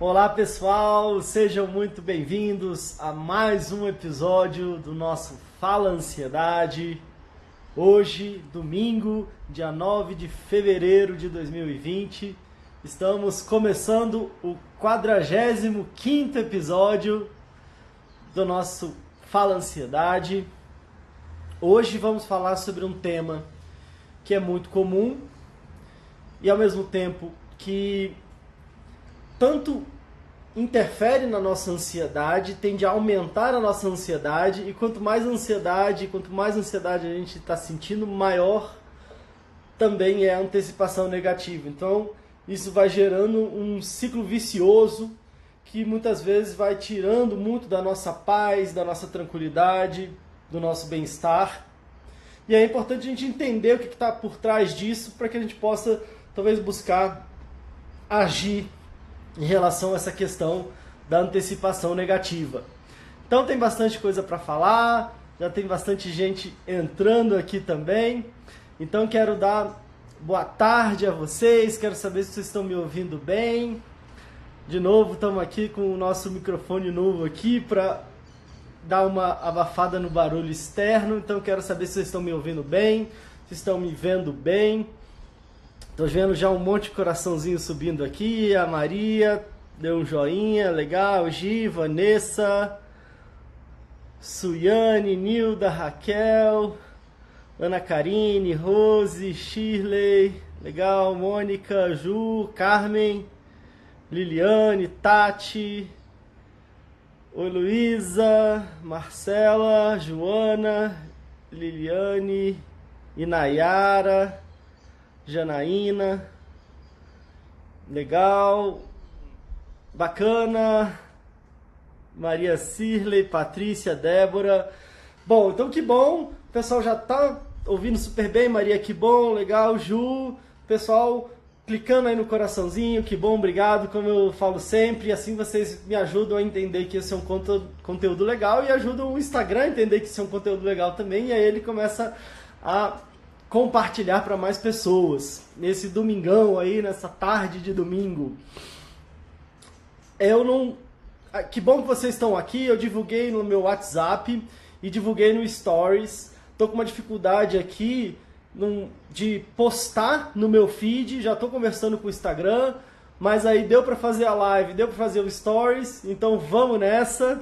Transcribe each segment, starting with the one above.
Olá pessoal, sejam muito bem-vindos a mais um episódio do nosso Fala Ansiedade. Hoje, domingo, dia 9 de fevereiro de 2020, estamos começando o 45º episódio do nosso Fala Ansiedade. Hoje vamos falar sobre um tema que é muito comum e ao mesmo tempo que tanto interfere na nossa ansiedade, tende a aumentar a nossa ansiedade, e quanto mais ansiedade a gente está sentindo, maior também é a antecipação negativa. Então isso vai gerando um ciclo vicioso que muitas vezes vai tirando muito da nossa paz, da nossa tranquilidade, do nosso bem-estar. E é importante a gente entender o que está por trás disso para que a gente possa talvez buscar agir em relação a essa questão da antecipação negativa. Então tem bastante coisa para falar, já tem bastante gente entrando aqui também. Então quero dar boa tarde a vocês, quero saber se vocês estão me ouvindo bem. De novo, estamos aqui com o nosso microfone novo aqui para dar uma abafada no barulho externo. Então quero saber se vocês estão me ouvindo bem, se estão me vendo bem. Tô vendo já um monte de coraçãozinho subindo aqui. A Maria deu um joinha, legal. Gi, Vanessa, Suiane, Nilda, Raquel, Ana Karine, Rose, Shirley, legal. Mônica, Ju, Carmen, Liliane, Tati, oi Luísa, Marcela, Joana, Liliane, Inayara, Janaína, legal, bacana, Maria Cirlei, Patrícia, Débora. Bom, então que bom, o pessoal já tá ouvindo super bem, Maria, que bom, legal, Ju, pessoal clicando aí no coraçãozinho, que bom, obrigado, como eu falo sempre, assim vocês me ajudam a entender que esse é um conteúdo legal e ajudam o Instagram a entender que esse é um conteúdo legal também, e aí ele começa a compartilhar para mais pessoas nesse domingão aí, nessa tarde de domingo. Que bom que vocês estão aqui. Eu divulguei no meu WhatsApp e divulguei no Stories. Estou com uma dificuldade aqui de postar no meu feed. Já estou conversando com o Instagram, mas aí deu para fazer a live, deu para fazer o Stories. Então vamos nessa.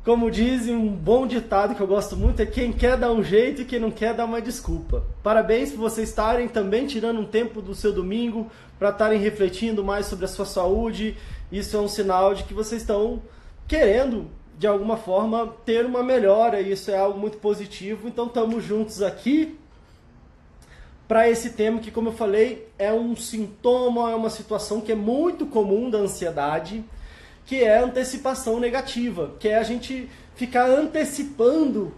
Como dizem, um bom ditado que eu gosto muito é: quem quer dar um jeito e quem não quer dar uma desculpa. Parabéns por vocês estarem também tirando um tempo do seu domingo para estarem refletindo mais sobre a sua saúde. Isso é um sinal de que vocês estão querendo, de alguma forma, ter uma melhora, e isso é algo muito positivo. Então estamos juntos aqui para esse tema que, como eu falei, é um sintoma, é uma situação que é muito comum da ansiedade, que é a antecipação negativa, que é a gente ficar antecipando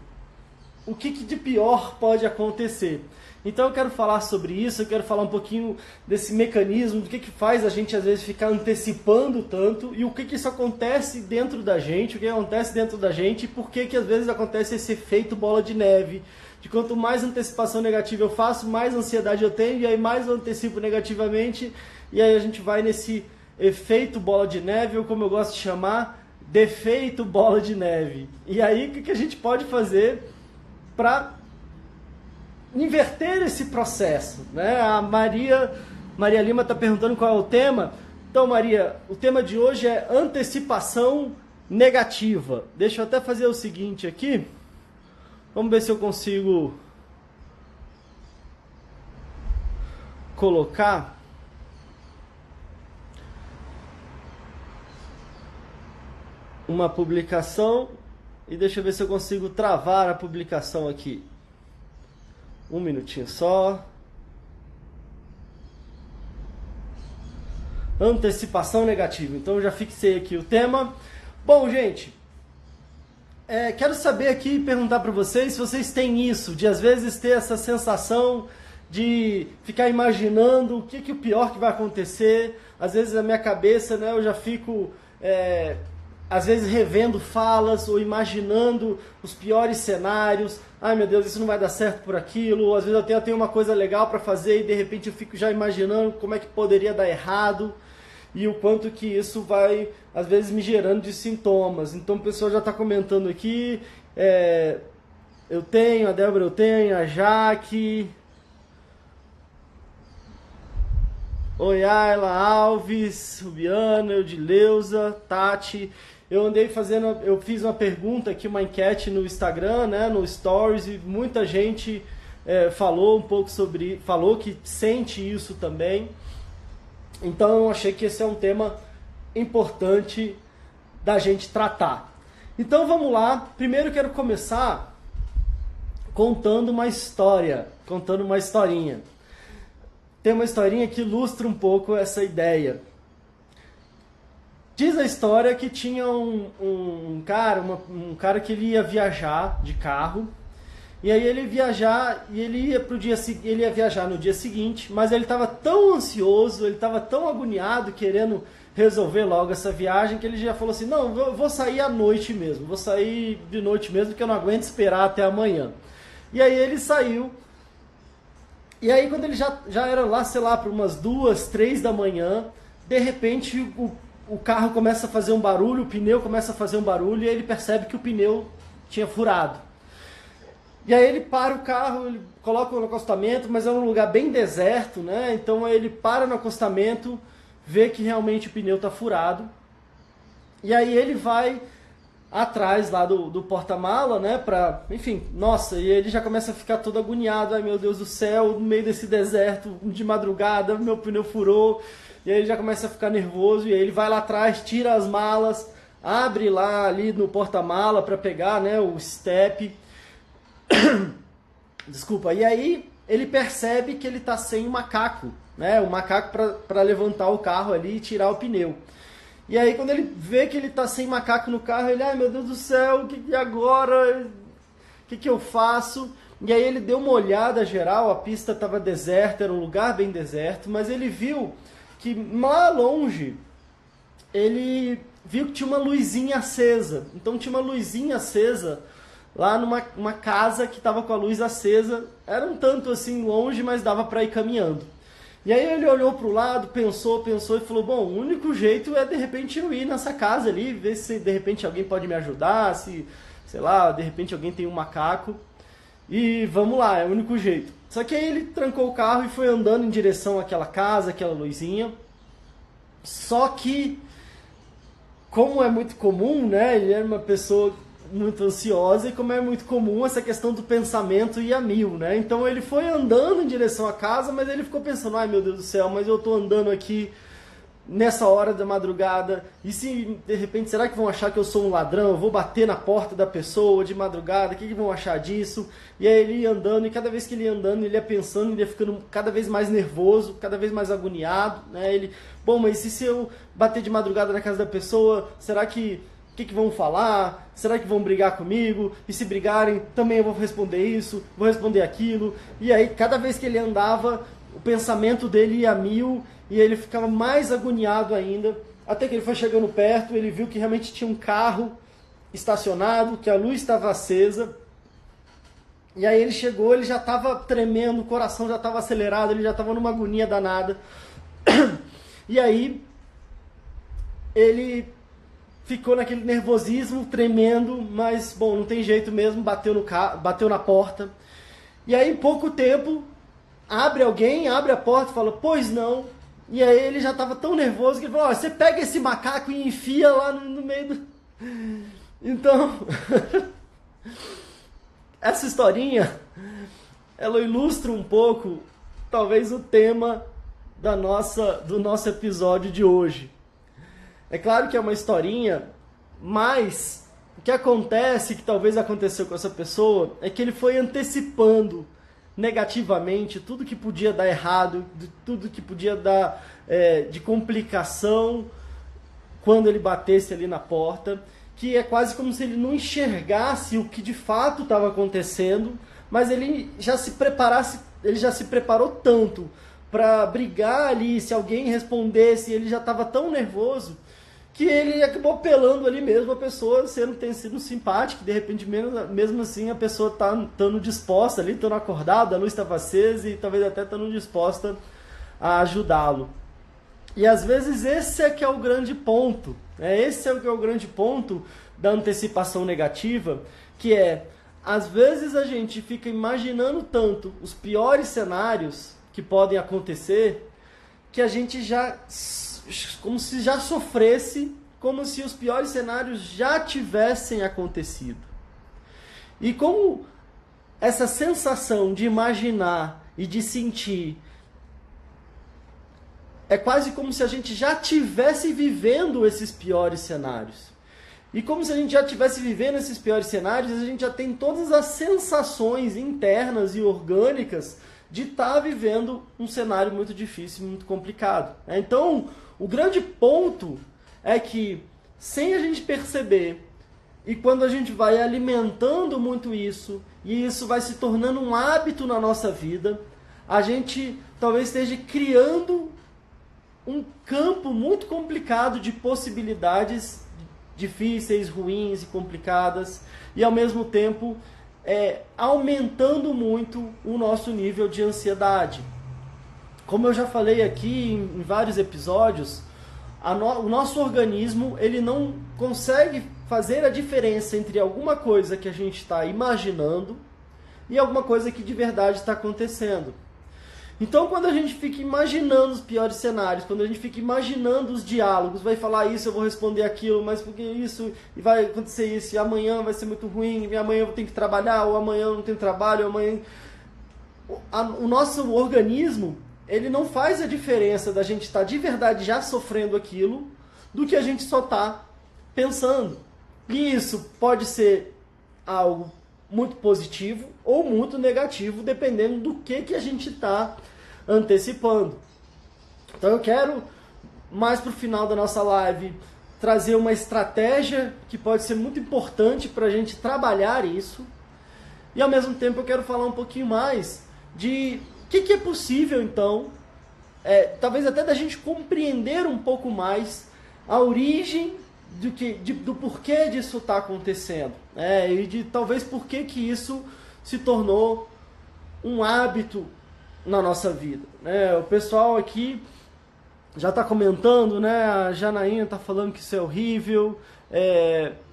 o que de pior pode acontecer. Então eu quero falar sobre isso, eu quero falar um pouquinho desse mecanismo, do que faz a gente às vezes ficar antecipando tanto, e o que isso acontece dentro da gente, o que acontece dentro da gente, e por que às vezes acontece esse efeito bola de neve, de quanto mais antecipação negativa eu faço, mais ansiedade eu tenho, e aí mais eu antecipo negativamente, e aí a gente vai nesse efeito bola de neve, ou como eu gosto de chamar, defeito bola de neve. E aí o que a gente pode fazer para inverter esse processo, né? A Maria Lima está perguntando qual é o tema. Então, Maria, o tema de hoje é antecipação negativa. Deixa eu até fazer o seguinte aqui. Vamos ver se eu consigo colocar uma publicação, e deixa eu ver se eu consigo travar a publicação aqui. Um minutinho só. Antecipação negativa. Então eu já fixei aqui o tema. Bom, gente, quero saber aqui e perguntar para vocês se vocês têm isso, de às vezes ter essa sensação de ficar imaginando o que o pior que vai acontecer. Às vezes na minha cabeça, né, eu já fico às vezes revendo falas ou imaginando os piores cenários. Ai meu Deus, isso não vai dar certo por aquilo. Ou às vezes eu tenho uma coisa legal para fazer e de repente eu fico já imaginando como é que poderia dar errado. e o quanto que isso vai, às vezes, me gerando de sintomas. Então, o pessoal já está comentando aqui, eu tenho, a Débora eu tenho, a Jaque, oi Ayla, Alves, Rubiana, Eudileuza, Tati. Eu fiz uma pergunta aqui, uma enquete no Instagram, né, no Stories, e muita gente falou um pouco falou que sente isso também. Então eu achei que esse é um tema importante da gente tratar. Então vamos lá. Primeiro eu quero começar contando uma historinha. Tem uma historinha que ilustra um pouco essa ideia. Diz a história que tinha um cara que ele ia viajar de carro, e aí ele ia viajar no dia seguinte, mas ele estava tão ansioso, ele estava tão agoniado, querendo resolver logo essa viagem, que ele já falou assim, não, eu vou sair à noite mesmo, vou sair de noite mesmo, porque eu não aguento esperar até amanhã. E aí ele saiu, e aí quando ele já era lá, sei lá, para umas 2, 3 da manhã, de repente o carro começa a fazer um barulho, o pneu começa a fazer um barulho, e ele percebe que o pneu tinha furado. E aí ele para o carro, ele coloca no acostamento, mas é um lugar bem deserto, né? Então ele para no acostamento, vê que realmente o pneu está furado. E aí ele vai atrás lá do porta-mala, né? Enfim, nossa, e ele já começa a ficar todo agoniado. Ai meu Deus do céu, no meio desse deserto, de madrugada, meu pneu furou. E aí ele já começa a ficar nervoso, e aí ele vai lá atrás, tira as malas, abre lá ali no porta-mala para pegar, né, o step. Desculpa. E aí ele percebe que ele está sem o macaco, né, o macaco para levantar o carro ali e tirar o pneu. E aí quando ele vê que ele está sem macaco no carro, ele, ai meu Deus do céu, e agora? O que eu faço? E aí ele deu uma olhada geral, a pista estava deserta, era um lugar bem deserto, mas ele viu que lá longe, ele viu que tinha uma luzinha acesa. Então tinha uma luzinha acesa lá numa casa que estava com a luz acesa. Era um tanto assim longe, mas dava para ir caminhando. E aí ele olhou para o lado, pensou e falou, bom, o único jeito é de repente eu ir nessa casa ali, ver se de repente alguém pode me ajudar, se, sei lá, de repente alguém tem um macaco. E vamos lá, é o único jeito. Só que aí ele trancou o carro e foi andando em direção àquela casa, aquela luzinha. Só que, como é muito comum, né? Ele era uma pessoa muito ansiosa, e como é muito comum essa questão do pensamento ir a mil, né? Então ele foi andando em direção à casa, mas ele ficou pensando, ai meu Deus do céu, mas eu tô andando aqui nessa hora da madrugada, e se de repente, será que vão achar que eu sou um ladrão? Eu vou bater na porta da pessoa de madrugada, o que vão achar disso? E aí ele ia andando, e cada vez que ele ia andando, ele ia pensando, ele ia ficando cada vez mais nervoso, cada vez mais agoniado, né? Bom, mas e se eu bater de madrugada na casa da pessoa, será que o que vão falar? Será que vão brigar comigo? E se brigarem, também eu vou responder isso, vou responder aquilo. E aí, cada vez que ele andava, o pensamento dele ia a mil, e ele ficava mais agoniado ainda, até que ele foi chegando perto, ele viu que realmente tinha um carro estacionado, que a luz estava acesa, e aí ele chegou, ele já estava tremendo, o coração já estava acelerado, ele já estava numa agonia danada, e aí ele ficou naquele nervosismo, tremendo, mas, bom, não tem jeito mesmo, bateu na porta, e aí em pouco tempo, abre a porta e fala, pois não. E aí ele já estava tão nervoso que ele falou, você pega esse macaco e enfia lá no meio do... Então, essa historinha, ela ilustra um pouco, talvez, o tema do nosso episódio de hoje. É claro que é uma historinha, mas o que acontece, que talvez aconteceu com essa pessoa, é que ele foi antecipando negativamente tudo que podia dar errado, tudo que podia dar de complicação quando ele batesse ali na porta, que é quase como se ele não enxergasse o que de fato estava acontecendo, mas ele já se preparou tanto para brigar ali, se alguém respondesse, ele já estava tão nervoso que ele acabou apelando ali mesmo a pessoa tendo sido simpática, de repente mesmo assim a pessoa estando disposta ali, estando acordada, a luz estava acesa e talvez até estando disposta a ajudá-lo. E às vezes esse é que é o grande ponto. Esse é o que é o grande ponto da antecipação negativa, que é, às vezes a gente fica imaginando tanto os piores cenários que podem acontecer, que a gente já, como se já sofresse, como se os piores cenários já tivessem acontecido. E como essa sensação de imaginar e de sentir é quase como se a gente já estivesse vivendo esses piores cenários. E como se a gente já estivesse vivendo esses piores cenários, a gente já tem todas as sensações internas e orgânicas de estar vivendo um cenário muito difícil, muito complicado. Então, o grande ponto é que, sem a gente perceber, e quando a gente vai alimentando muito isso, e isso vai se tornando um hábito na nossa vida, a gente talvez esteja criando um campo muito complicado de possibilidades difíceis, ruins e complicadas, e ao mesmo tempo aumentando muito o nosso nível de ansiedade. Como eu já falei aqui em vários episódios, o nosso organismo ele não consegue fazer a diferença entre alguma coisa que a gente está imaginando e alguma coisa que de verdade está acontecendo. Então, quando a gente fica imaginando os piores cenários, quando a gente fica imaginando os diálogos, vai falar isso, eu vou responder aquilo, mas porque isso, e vai acontecer isso, e amanhã vai ser muito ruim, e amanhã eu vou ter que trabalhar, ou amanhã eu não tenho trabalho, ou amanhã... O nosso organismo, ele não faz a diferença da gente estar de verdade já sofrendo aquilo, do que a gente só está pensando. E isso pode ser algo muito positivo ou muito negativo, dependendo do que a gente está antecipando. Então eu quero, mais para o final da nossa live, trazer uma estratégia que pode ser muito importante para a gente trabalhar isso. E ao mesmo tempo eu quero falar um pouquinho mais de o que é possível, então, talvez até da gente compreender um pouco mais a origem do porquê disso está acontecendo, e de talvez por que isso se tornou um hábito na nossa vida. O pessoal aqui já está comentando, a Janaína está falando que isso é horrível,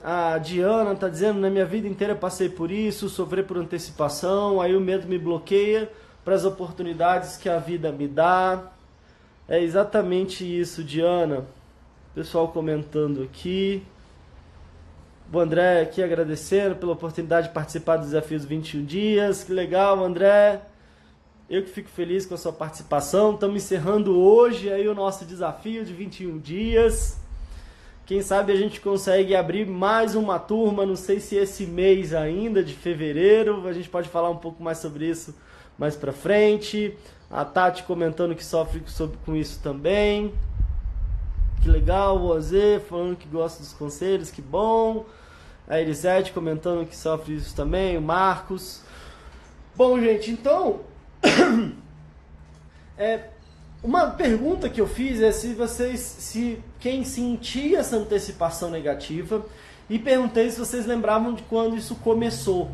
a Diana está dizendo, na minha vida inteira passei por isso, sofri por antecipação, aí o medo me bloqueia para as oportunidades que a vida me dá. É exatamente isso, Diana. Pessoal comentando aqui. O André aqui agradecendo pela oportunidade de participar dos desafios 21 dias. Que legal, André. Eu que fico feliz com a sua participação. Estamos encerrando hoje aí o nosso desafio de 21 dias. Quem sabe a gente consegue abrir mais uma turma, não sei se esse mês ainda, de fevereiro. A gente pode falar um pouco mais sobre isso mais pra frente. A Tati comentando que sofre com isso também. Que legal, o Ozê falando que gosta dos conselhos, que bom. A Elisete comentando que sofre isso também, o Marcos. Bom, gente, então... uma pergunta que eu fiz é se quem sentia essa antecipação negativa, e perguntei se vocês lembravam de quando isso começou.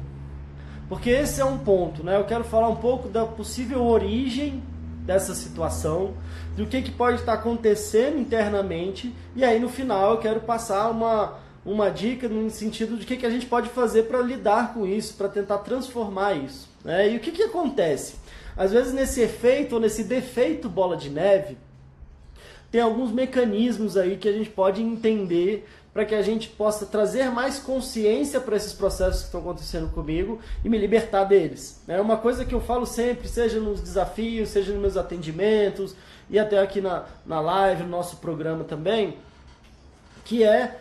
Porque esse é um ponto, Eu quero falar um pouco da possível origem dessa situação, do que pode estar acontecendo internamente, e aí no final eu quero passar uma dica no sentido de que a gente pode fazer para lidar com isso, para tentar transformar isso. E o que acontece? Às vezes nesse efeito ou nesse defeito bola de neve, tem alguns mecanismos aí que a gente pode entender para que a gente possa trazer mais consciência para esses processos que estão acontecendo comigo e me libertar deles. É uma coisa que eu falo sempre, seja nos desafios, seja nos meus atendimentos e até aqui na live, no nosso programa também, que é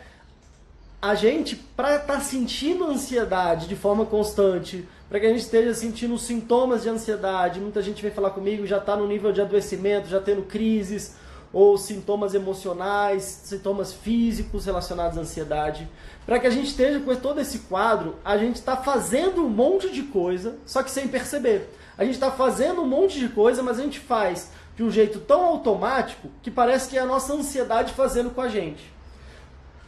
a gente, para estar sentindo ansiedade de forma constante, para que a gente esteja sentindo os sintomas de ansiedade, muita gente vem falar comigo, já está no nível de adoecimento, já tendo crises, ou sintomas emocionais, sintomas físicos relacionados à ansiedade. Para que a gente esteja com todo esse quadro, a gente está fazendo um monte de coisa, só que sem perceber. A gente está fazendo um monte de coisa, mas a gente faz de um jeito tão automático que parece que é a nossa ansiedade fazendo com a gente.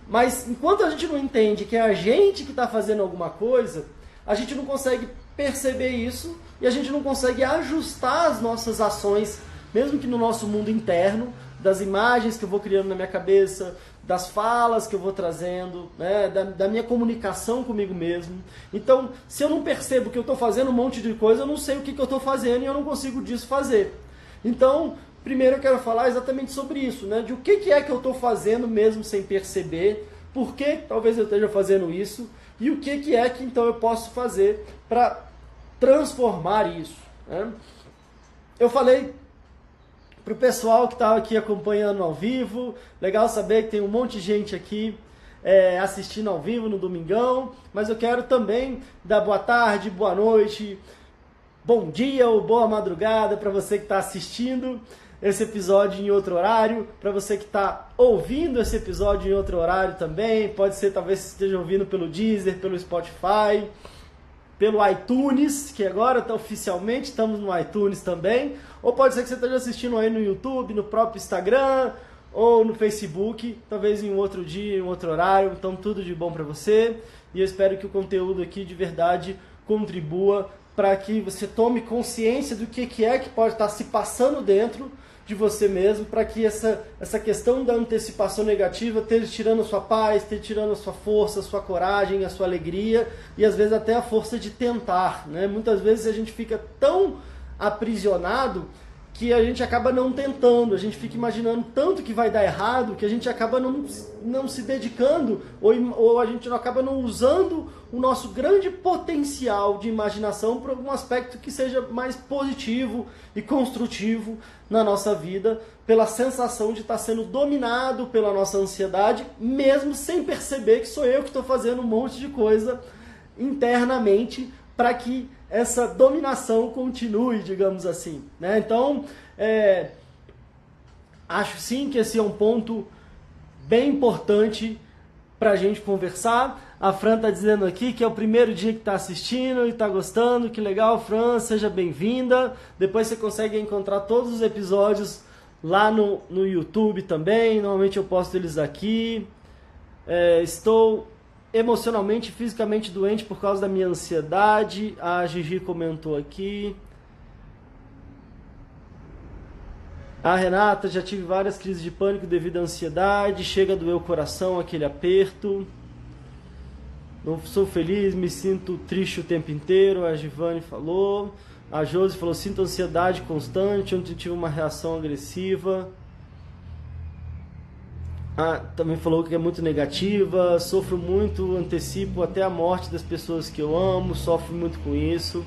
Mas enquanto a gente não entende que é a gente que está fazendo alguma coisa, a gente não consegue perceber isso e a gente não consegue ajustar as nossas ações, mesmo que no nosso mundo interno, das imagens que eu vou criando na minha cabeça, das falas que eu vou trazendo, né, da minha comunicação comigo mesmo. Então, se eu não percebo que eu estou fazendo um monte de coisa, eu não sei o que eu estou fazendo e eu não consigo desfazer. Então, primeiro eu quero falar exatamente sobre isso, né, de o que é que eu estou fazendo mesmo sem perceber, por que talvez eu esteja fazendo isso, e o que é que então eu posso fazer para transformar isso, né? Eu falei para o pessoal que estava aqui acompanhando ao vivo, legal saber que tem um monte de gente aqui assistindo ao vivo no domingão, mas eu quero também dar boa tarde, boa noite, bom dia ou boa madrugada para você que está assistindo esse episódio em outro horário, para você que está ouvindo esse episódio em outro horário também, pode ser talvez você esteja ouvindo pelo Deezer, pelo Spotify, pelo iTunes, que agora oficialmente estamos no iTunes também, ou pode ser que você esteja assistindo aí no YouTube, no próprio Instagram, ou no Facebook, talvez em um outro dia, em um outro horário. Então tudo de bom para você, e eu espero que o conteúdo aqui de verdade contribua para que você tome consciência do que é que pode estar se passando dentro de você mesmo, para que essa questão da antecipação negativa esteja tirando a sua paz, esteja tirando a sua força, a sua coragem, a sua alegria e às vezes até a força de tentar, né? Muitas vezes a gente fica tão aprisionado que a gente acaba não tentando, a gente fica imaginando tanto que vai dar errado que a gente acaba não se dedicando ou a gente acaba não usando o nosso grande potencial de imaginação para algum aspecto que seja mais positivo e construtivo na nossa vida, pela sensação de estar sendo dominado pela nossa ansiedade, mesmo sem perceber que sou eu que estou fazendo um monte de coisa internamente para que essa dominação continue, digamos assim, né? Então, acho sim que esse é um ponto bem importante para a gente conversar. A Fran está dizendo aqui que é o primeiro dia que está assistindo e está gostando. Que legal, Fran, seja bem-vinda. Depois você consegue encontrar todos os episódios lá no YouTube também. Normalmente eu posto eles aqui. Estou emocionalmente e fisicamente doente por causa da minha ansiedade. A Gigi comentou aqui. A Renata, já tive várias crises de pânico devido à ansiedade. Chega a doer o coração, aquele aperto. Não sou feliz, me sinto triste o tempo inteiro. A Givane falou. A Josi falou, sinto ansiedade constante. Ontem tive uma reação agressiva. Também falou que é muito negativa, sofro muito, antecipo até a morte das pessoas que eu amo, sofro muito com isso.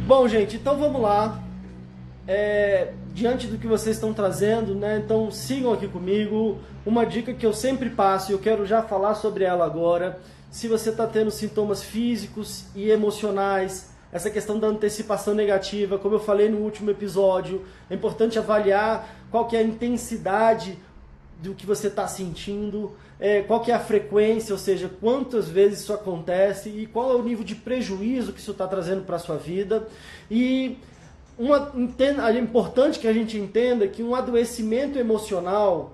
Bom, gente, então vamos lá. Diante do que vocês estão trazendo, né? Então sigam aqui comigo. Uma dica que eu sempre passo, e eu quero já falar sobre ela agora. Se você está tendo sintomas físicos e emocionais, essa questão da antecipação negativa, como eu falei no último episódio, é importante avaliar qual que é a intensidade do que você está sentindo, qual que é a frequência, ou seja, quantas vezes isso acontece e qual é o nível de prejuízo que isso está trazendo para a sua vida. E é importante que a gente entenda que um adoecimento emocional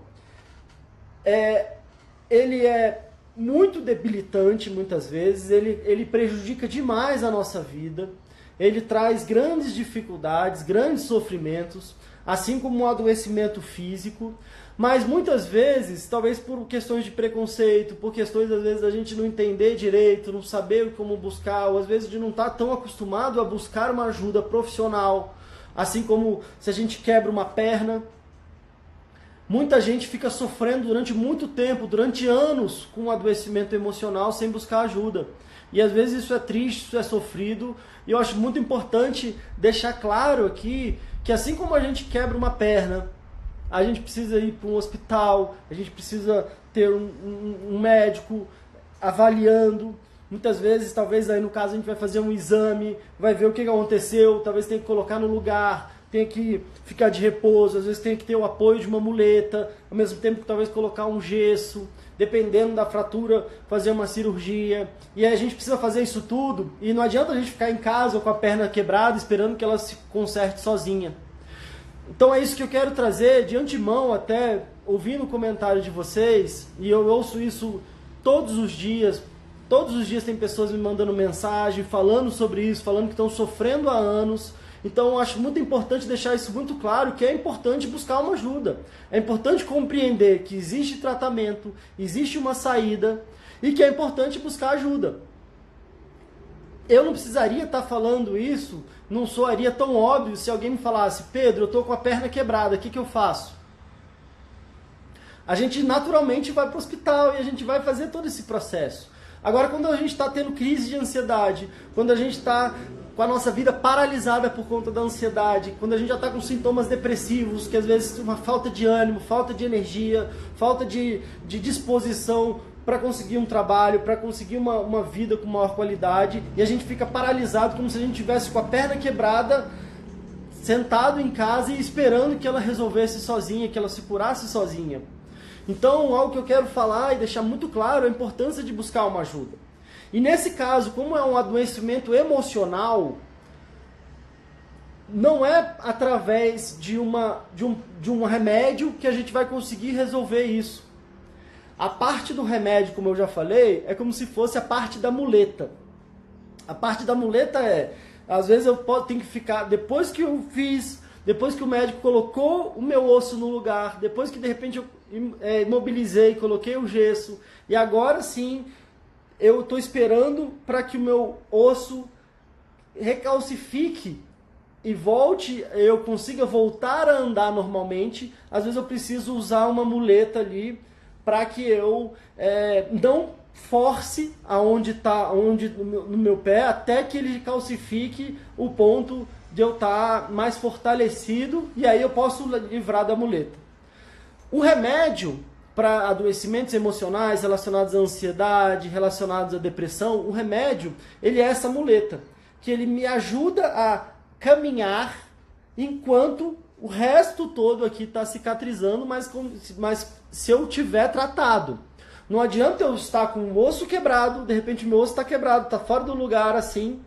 ele é muito debilitante muitas vezes, ele prejudica demais a nossa vida, ele traz grandes dificuldades, grandes sofrimentos, assim como um adoecimento físico, mas muitas vezes, talvez por questões de preconceito, por questões às vezes da gente não entender direito, não saber como buscar, ou às vezes de não estar tão acostumado a buscar uma ajuda profissional, assim como se a gente quebra uma perna, muita gente fica sofrendo durante muito tempo, durante anos, com um adoecimento emocional sem buscar ajuda. E às vezes isso é triste, isso é sofrido. E eu acho muito importante deixar claro aqui que assim como a gente quebra uma perna, a gente precisa ir para um hospital, a gente precisa ter um médico avaliando. Muitas vezes, talvez aí no caso a gente vai fazer um exame, vai ver o que aconteceu, talvez tenha que colocar no lugar, tem que ficar de repouso, às vezes tem que ter o apoio de uma muleta, ao mesmo tempo que talvez colocar um gesso, dependendo da fratura, fazer uma cirurgia. E aí a gente precisa fazer isso tudo, e não adianta a gente ficar em casa com a perna quebrada esperando que ela se conserte sozinha. Então é isso que eu quero trazer de antemão, até ouvindo o comentário de vocês, e eu ouço isso todos os dias tem pessoas me mandando mensagem, falando sobre isso, falando que estão sofrendo há anos. Então eu acho muito importante deixar isso muito claro, que é importante buscar uma ajuda. É importante compreender que existe tratamento, existe uma saída e que é importante buscar ajuda. Eu não precisaria estar falando isso, não soaria tão óbvio se alguém me falasse: Pedro, eu estou com a perna quebrada, o que eu faço? A gente naturalmente vai para o hospital e a gente vai fazer todo esse processo. Agora, quando a gente está tendo crise de ansiedade, quando a gente está com a nossa vida paralisada por conta da ansiedade, quando a gente já está com sintomas depressivos, que às vezes uma falta de ânimo, falta de energia, falta de disposição para conseguir um trabalho, para conseguir uma vida com maior qualidade, e a gente fica paralisado como se a gente tivesse com a perna quebrada, sentado em casa e esperando que ela resolvesse sozinha, que ela se curasse sozinha. Então, algo que eu quero falar e deixar muito claro é a importância de buscar uma ajuda. E nesse caso, como é um adoecimento emocional, não é através de um remédio que a gente vai conseguir resolver isso. A parte do remédio, como eu já falei, é como se fosse a parte da muleta. A parte da muleta às vezes eu tenho que ficar, depois que o médico colocou o meu osso no lugar, depois que de repente eu imobilizei, coloquei o gesso, e agora sim eu estou esperando para que o meu osso recalcifique e volte, eu consiga voltar a andar normalmente. Às vezes eu preciso usar uma muleta ali para que eu não force no meu pé até que ele calcifique o ponto de eu estar mais fortalecido, e aí eu posso livrar da muleta. O remédio para adoecimentos emocionais relacionados à ansiedade, relacionados à depressão, o remédio, ele é essa muleta, que ele me ajuda a caminhar enquanto o resto todo aqui está cicatrizando, mas se eu tiver tratado. Não adianta eu estar com o osso quebrado, de repente meu osso está quebrado, está fora do lugar assim,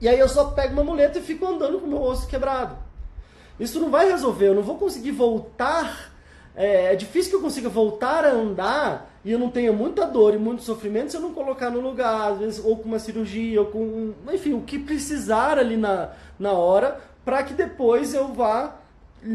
e aí eu só pego uma muleta e fico andando com o meu osso quebrado. Isso não vai resolver, eu não vou conseguir voltar. É difícil que eu consiga voltar a andar e eu não tenha muita dor e muito sofrimento se eu não colocar no lugar, às vezes, ou com uma cirurgia, ou com, enfim, o que precisar ali na hora, para que depois eu vá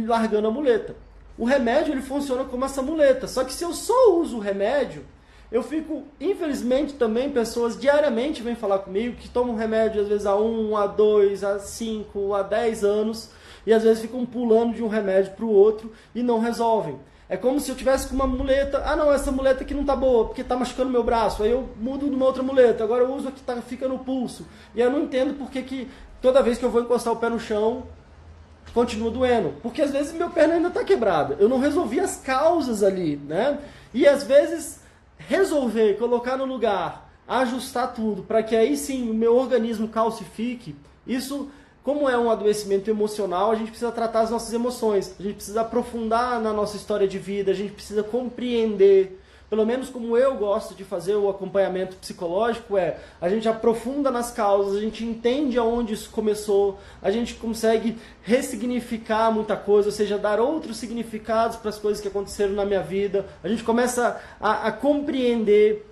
largando a muleta. O remédio, ele funciona como essa muleta, só que se eu só uso o remédio, eu fico, infelizmente também, pessoas diariamente vêm falar comigo que tomam remédio às vezes há 1, há 2, há 5, há 10 anos, e às vezes ficam pulando de um remédio para o outro e não resolvem. É como se eu tivesse com uma muleta, não, essa muleta aqui não tá boa, porque tá machucando meu braço, aí eu mudo de uma outra muleta, agora eu uso a que fica no pulso. E eu não entendo porque que toda vez que eu vou encostar o pé no chão, continua doendo. Porque às vezes meu pé ainda tá quebrado, eu não resolvi as causas ali, né? E às vezes resolver, colocar no lugar, ajustar tudo, para que aí sim o meu organismo calcifique, isso... Como é um adoecimento emocional, a gente precisa tratar as nossas emoções, a gente precisa aprofundar na nossa história de vida, a gente precisa compreender, pelo menos como eu gosto de fazer o acompanhamento psicológico, a gente aprofunda nas causas, a gente entende aonde isso começou, a gente consegue ressignificar muita coisa, ou seja, dar outros significados para as coisas que aconteceram na minha vida, a gente começa a compreender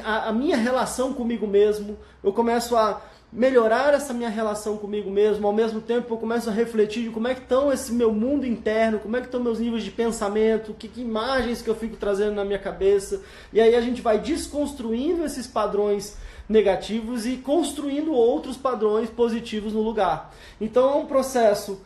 a minha relação comigo mesmo, eu começo a melhorar essa minha relação comigo mesmo, ao mesmo tempo eu começo a refletir de como é que estão esse meu mundo interno, como é que estão meus níveis de pensamento, que imagens que eu fico trazendo na minha cabeça, e aí a gente vai desconstruindo esses padrões negativos e construindo outros padrões positivos no lugar. Então é um processo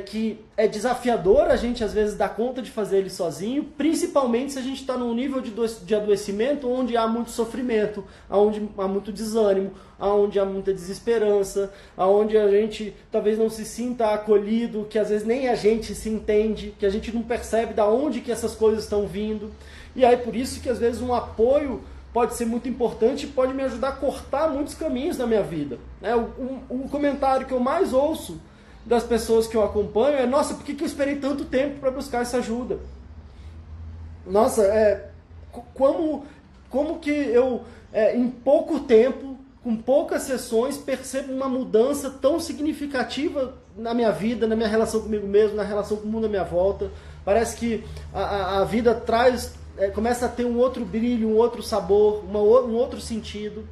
que é desafiador a gente às vezes dar conta de fazer ele sozinho, principalmente se a gente está num nível de adoecimento onde há muito sofrimento, onde há muito desânimo, onde há muita desesperança, onde a gente talvez não se sinta acolhido, que às vezes nem a gente se entende, que a gente não percebe de onde que essas coisas estão vindo. E aí por isso que às vezes um apoio pode ser muito importante e pode me ajudar a cortar muitos caminhos na minha vida. O comentário que eu mais ouço das pessoas que eu acompanho nossa, por que eu esperei tanto tempo para buscar essa ajuda? Nossa, como que eu, em pouco tempo, com poucas sessões, percebo uma mudança tão significativa na minha vida, na minha relação comigo mesmo, na relação com o mundo à minha volta. Parece que a vida traz, começa a ter um outro brilho, um outro sabor, um outro sentido.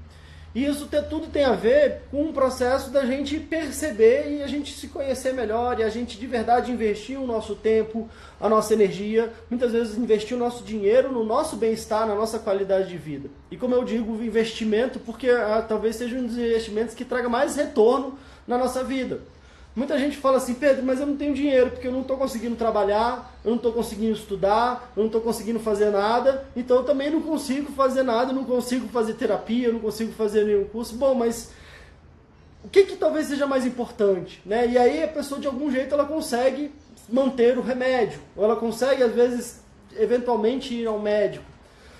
E isso tudo tem a ver com um processo da gente perceber e a gente se conhecer melhor e a gente de verdade investir o nosso tempo, a nossa energia, muitas vezes investir o nosso dinheiro no nosso bem-estar, na nossa qualidade de vida. E como eu digo, investimento porque talvez seja um dos investimentos que traga mais retorno na nossa vida. Muita gente fala assim, Pedro, mas eu não tenho dinheiro porque eu não estou conseguindo trabalhar, eu não estou conseguindo estudar, eu não estou conseguindo fazer nada, então eu também não consigo fazer nada, eu não consigo fazer terapia, eu não consigo fazer nenhum curso. Bom, mas o que talvez seja mais importante? Né? E aí a pessoa de algum jeito ela consegue manter o remédio, ou ela consegue às vezes, eventualmente ir ao médico.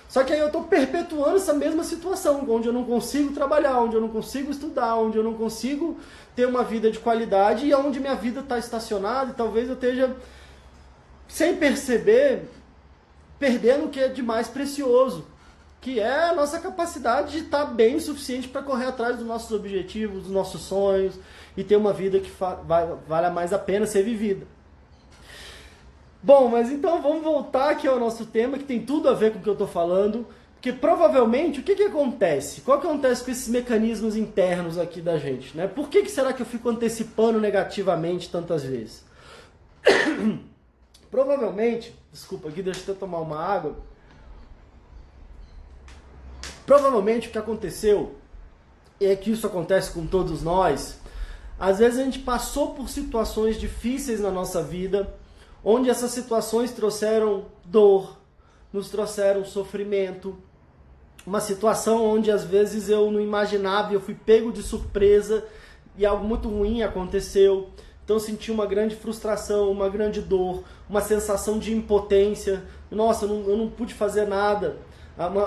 Só que aí eu estou perpetuando essa mesma situação, onde eu não consigo trabalhar, onde eu não consigo estudar, onde eu não consigo ter uma vida de qualidade e onde minha vida está estacionada e talvez eu esteja, sem perceber, perdendo o que é de mais precioso, que é a nossa capacidade de estar bem o suficiente para correr atrás dos nossos objetivos, dos nossos sonhos e ter uma vida que vale mais a pena ser vivida. Bom, mas então vamos voltar aqui ao nosso tema, que tem tudo a ver com o que eu estou falando, porque provavelmente o que acontece? Qual que acontece com esses mecanismos internos aqui da gente? Né? Por que será que eu fico antecipando negativamente tantas vezes? Provavelmente, desculpa aqui, deixa eu tomar uma água. Provavelmente o que aconteceu, é que isso acontece com todos nós, às vezes a gente passou por situações difíceis na nossa vida, onde essas situações trouxeram dor, nos trouxeram sofrimento, uma situação onde às vezes eu não imaginava, eu fui pego de surpresa e algo muito ruim aconteceu. Então eu senti uma grande frustração, uma grande dor, uma sensação de impotência. Nossa, eu não pude fazer nada.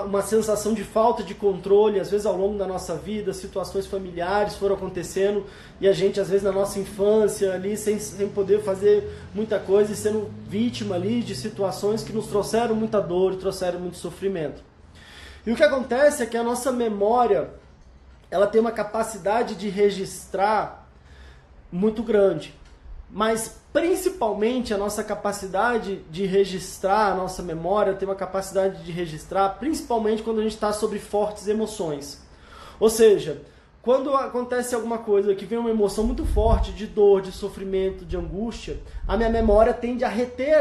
Uma sensação de falta de controle, às vezes ao longo da nossa vida, situações familiares foram acontecendo e a gente às vezes na nossa infância ali sem poder fazer muita coisa e sendo vítima ali de situações que nos trouxeram muita dor e trouxeram muito sofrimento. E o que acontece é que a nossa memória, ela tem uma capacidade de registrar muito grande, mas principalmente a nossa capacidade de registrar, a nossa memória tem uma capacidade de registrar, principalmente quando a gente está sobre fortes emoções. Ou seja, quando acontece alguma coisa que vem uma emoção muito forte de dor, de sofrimento, de angústia, a minha memória tende a reter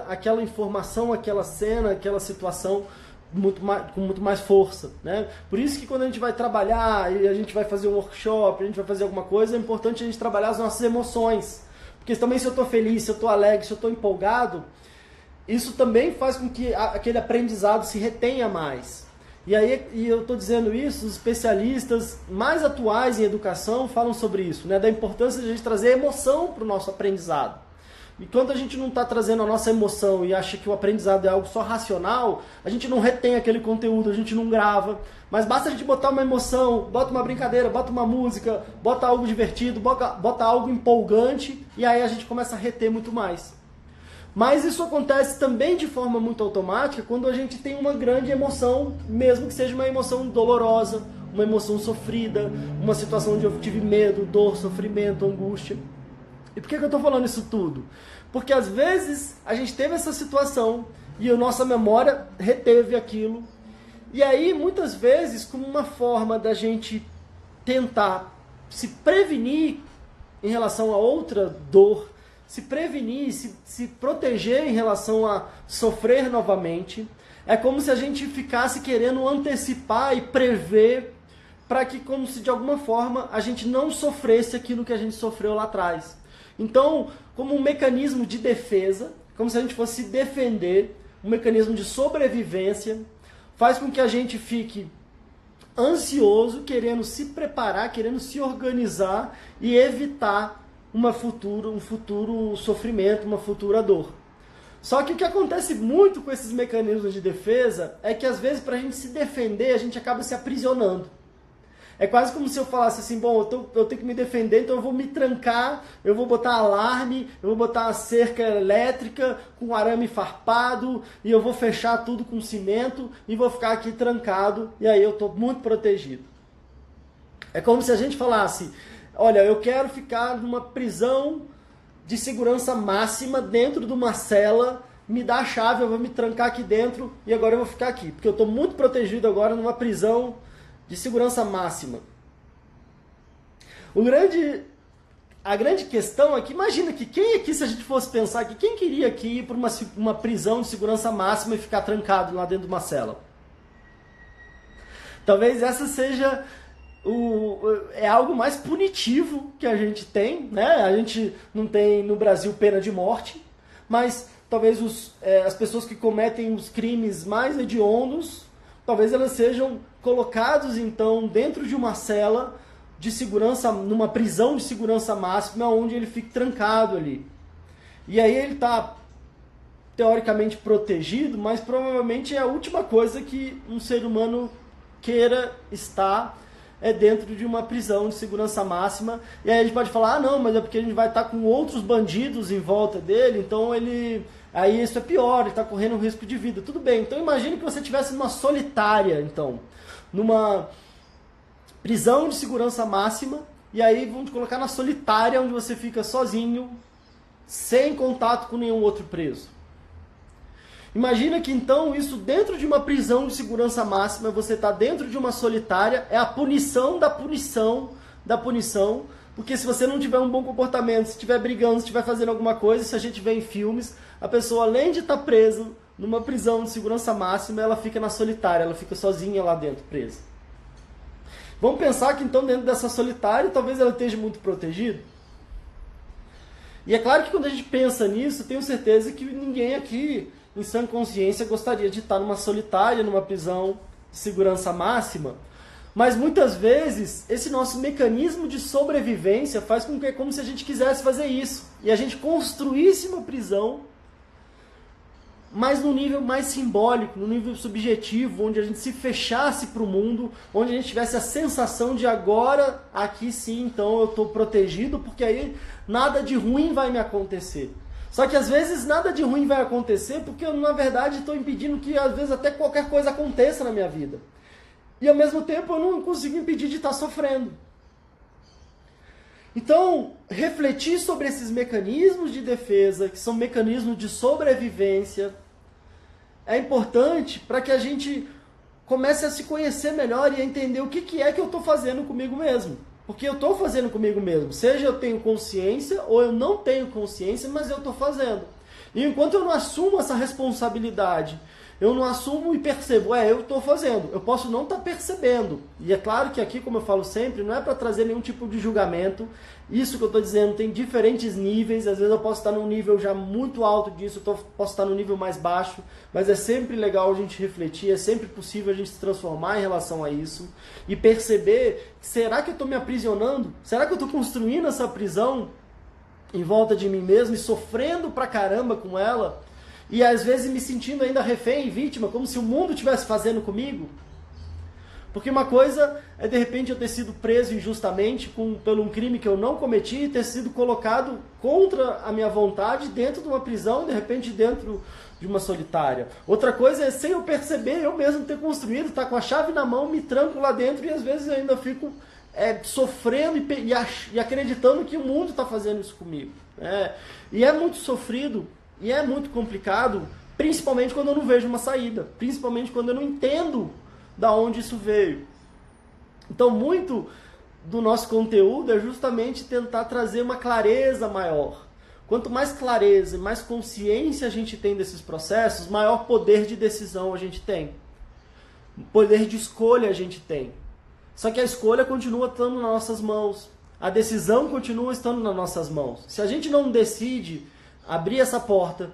aquela informação, aquela cena, aquela situação com muito mais força, né? Por isso que quando a gente vai trabalhar e a gente vai fazer um workshop, a gente vai fazer alguma coisa, é importante a gente trabalhar as nossas emoções. Porque também se eu estou feliz, se eu estou alegre, se eu estou empolgado, isso também faz com que aquele aprendizado se retenha mais. E eu estou dizendo isso, os especialistas mais atuais em educação falam sobre isso, né? Da importância de a gente trazer emoção para o nosso aprendizado. E quando a gente não está trazendo a nossa emoção e acha que o aprendizado é algo só racional, a gente não retém aquele conteúdo, a gente não grava. Mas basta a gente botar uma emoção, bota uma brincadeira, bota uma música, bota algo divertido, bota algo empolgante e aí a gente começa a reter muito mais. Mas isso acontece também de forma muito automática quando a gente tem uma grande emoção, mesmo que seja uma emoção dolorosa, uma emoção sofrida, uma situação onde eu tive medo, dor, sofrimento, angústia. E por que eu estou falando isso tudo? Porque às vezes a gente teve essa situação e a nossa memória reteve aquilo. E aí, muitas vezes, como uma forma da gente tentar se prevenir em relação a outra dor, se prevenir, se proteger em relação a sofrer novamente, é como se a gente ficasse querendo antecipar e prever para que, como se de alguma forma, a gente não sofresse aquilo que a gente sofreu lá atrás. Então, como um mecanismo de defesa, como se a gente fosse se defender, um mecanismo de sobrevivência, faz com que a gente fique ansioso, querendo se preparar, querendo se organizar e evitar um futuro sofrimento, uma futura dor. Só que o que acontece muito com esses mecanismos de defesa é que às vezes para a gente se defender, a gente acaba se aprisionando. É quase como se eu falasse assim, bom, eu tenho que me defender, então eu vou me trancar, eu vou botar alarme, eu vou botar uma cerca elétrica com arame farpado e eu vou fechar tudo com cimento e vou ficar aqui trancado e aí eu estou muito protegido. É como se a gente falasse, olha, eu quero ficar numa prisão de segurança máxima dentro de uma cela, me dá a chave, eu vou me trancar aqui dentro e agora eu vou ficar aqui, porque eu estou muito protegido agora numa prisão de segurança máxima. A grande questão é que imagina que quem aqui, se a gente fosse pensar que quem queria aqui ir para uma prisão de segurança máxima e ficar trancado lá dentro de uma cela? Talvez essa seja algo mais punitivo que a gente tem, né? A gente não tem no Brasil pena de morte, mas talvez as pessoas que cometem os crimes mais hediondos, talvez elas sejam colocadas então dentro de uma cela de segurança, numa prisão de segurança máxima, onde ele fica trancado ali. E aí ele está teoricamente protegido, mas provavelmente é a última coisa que um ser humano queira estar dentro de uma prisão de segurança máxima. E aí a gente pode falar, não, mas é porque a gente vai estar com outros bandidos em volta dele, então aí isso é pior, ele está correndo um risco de vida. Tudo bem, então imagine que você estivesse numa solitária, então, numa prisão de segurança máxima, e aí vamos te colocar na solitária, onde você fica sozinho, sem contato com nenhum outro preso. Imagina que então isso dentro de uma prisão de segurança máxima, você está dentro de uma solitária, é a punição da punição da punição, porque se você não tiver um bom comportamento, se estiver brigando, se estiver fazendo alguma coisa, se a gente vê em filmes, a pessoa além de estar presa numa prisão de segurança máxima, ela fica na solitária, ela fica sozinha lá dentro, presa. Vamos pensar que então dentro dessa solitária, talvez ela esteja muito protegida. E é claro que quando a gente pensa nisso, tenho certeza que ninguém aqui, em sã consciência, gostaria de estar numa solitária, numa prisão de segurança máxima. Mas muitas vezes, esse nosso mecanismo de sobrevivência faz com que é como se a gente quisesse fazer isso. E a gente construísse uma prisão, mas num nível mais simbólico, num nível subjetivo, onde a gente se fechasse para o mundo, onde a gente tivesse a sensação de agora, aqui sim, então eu estou protegido, porque aí nada de ruim vai me acontecer. Só que às vezes nada de ruim vai acontecer, porque eu na verdade estou impedindo que às vezes até qualquer coisa aconteça na minha vida. E ao mesmo tempo eu não consigo impedir de estar sofrendo. Então, refletir sobre esses mecanismos de defesa, que são mecanismos de sobrevivência, é importante para que a gente comece a se conhecer melhor e a entender o que é que eu estou fazendo comigo mesmo. Porque eu estou fazendo comigo mesmo. Seja eu tenho consciência ou eu não tenho consciência, mas eu estou fazendo. E enquanto eu não assumo essa responsabilidade, eu não assumo e percebo, eu estou fazendo, eu posso não estar percebendo. E é claro que aqui, como eu falo sempre, não é para trazer nenhum tipo de julgamento. Isso que eu estou dizendo tem diferentes níveis, às vezes eu posso estar num nível já muito alto disso, eu posso estar num nível mais baixo, mas é sempre legal a gente refletir, é sempre possível a gente se transformar em relação a isso e perceber, será que eu estou me aprisionando? Será que eu estou construindo essa prisão em volta de mim mesmo e sofrendo pra caramba com ela? E às vezes me sentindo ainda refém e vítima, como se o mundo estivesse fazendo comigo. Porque uma coisa é de repente eu ter sido preso injustamente por um crime que eu não cometi e ter sido colocado contra a minha vontade dentro de uma prisão, de repente dentro de uma solitária. Outra coisa é sem eu perceber, eu mesmo ter construído, estar com a chave na mão, me tranco lá dentro e às vezes eu ainda fico sofrendo e acreditando que o mundo está fazendo isso comigo. E é muito sofrido. E é muito complicado, principalmente quando eu não vejo uma saída, principalmente quando eu não entendo da onde isso veio. Então, muito do nosso conteúdo é justamente tentar trazer uma clareza maior. Quanto mais clareza e mais consciência a gente tem desses processos, maior poder de decisão a gente tem. Poder de escolha a gente tem. Só que a escolha continua estando nas nossas mãos. A decisão continua estando nas nossas mãos. Se a gente não decide abrir essa porta,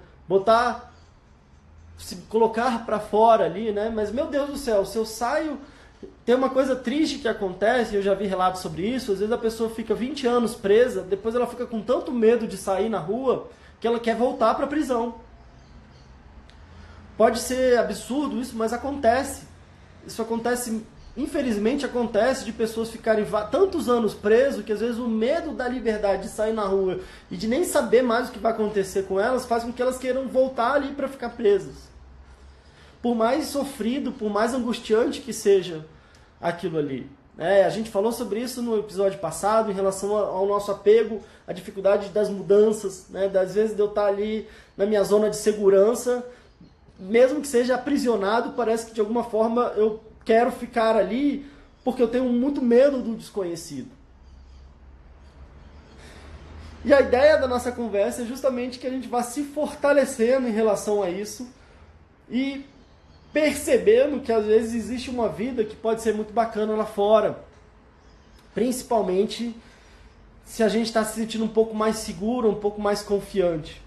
se colocar para fora ali, né? Mas meu Deus do céu, se eu saio, tem uma coisa triste que acontece, eu já vi relatos sobre isso, às vezes a pessoa fica 20 anos presa, depois ela fica com tanto medo de sair na rua, que ela quer voltar para a prisão. Pode ser absurdo isso, mas acontece. Isso acontece, infelizmente acontece de pessoas ficarem tantos anos presos que às vezes o medo da liberdade de sair na rua e de nem saber mais o que vai acontecer com elas faz com que elas queiram voltar ali para ficar presas. Por mais sofrido, por mais angustiante que seja aquilo ali. A gente falou sobre isso no episódio passado em relação ao nosso apego, a dificuldade das mudanças, né? Das vezes de eu estar ali na minha zona de segurança, mesmo que seja aprisionado, parece que de alguma forma eu quero ficar ali porque eu tenho muito medo do desconhecido. E a ideia da nossa conversa é justamente que a gente vá se fortalecendo em relação a isso e percebendo que às vezes existe uma vida que pode ser muito bacana lá fora. Principalmente se a gente está se sentindo um pouco mais seguro, um pouco mais confiante.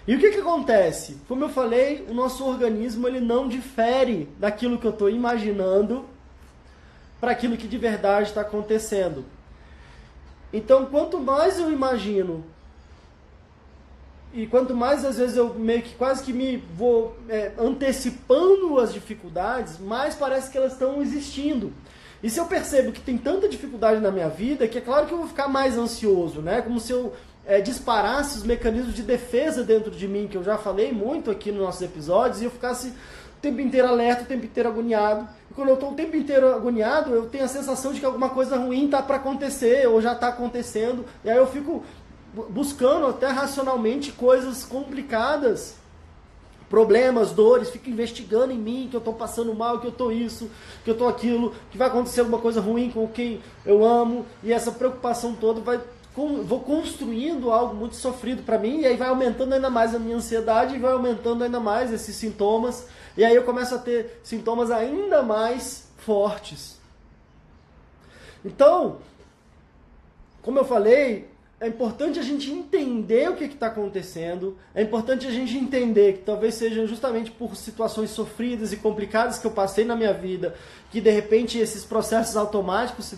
E o que acontece? Como eu falei, o nosso organismo ele não difere daquilo que eu estou imaginando para aquilo que de verdade está acontecendo. Então, quanto mais eu imagino e quanto mais às vezes eu meio que quase que me vou antecipando as dificuldades, mais parece que elas estão existindo. E se eu percebo que tem tanta dificuldade na minha vida, que é claro que eu vou ficar mais ansioso, né? Como se eu disparasse os mecanismos de defesa dentro de mim, que eu já falei muito aqui nos nossos episódios, e eu ficasse o tempo inteiro alerta, o tempo inteiro agoniado. E quando eu estou o tempo inteiro agoniado, eu tenho a sensação de que alguma coisa ruim está para acontecer, ou já está acontecendo, e aí eu fico buscando até racionalmente coisas complicadas, problemas, dores, fico investigando em mim, que eu estou passando mal, que eu estou isso, que eu estou aquilo, que vai acontecer alguma coisa ruim com quem eu amo, e essa preocupação toda vou construindo algo muito sofrido para mim, e aí vai aumentando ainda mais a minha ansiedade, e vai aumentando ainda mais esses sintomas, e aí eu começo a ter sintomas ainda mais fortes. Então, como eu falei, é importante a gente entender o que está acontecendo, é importante a gente entender que talvez seja justamente por situações sofridas e complicadas que eu passei na minha vida, que de repente esses processos automáticos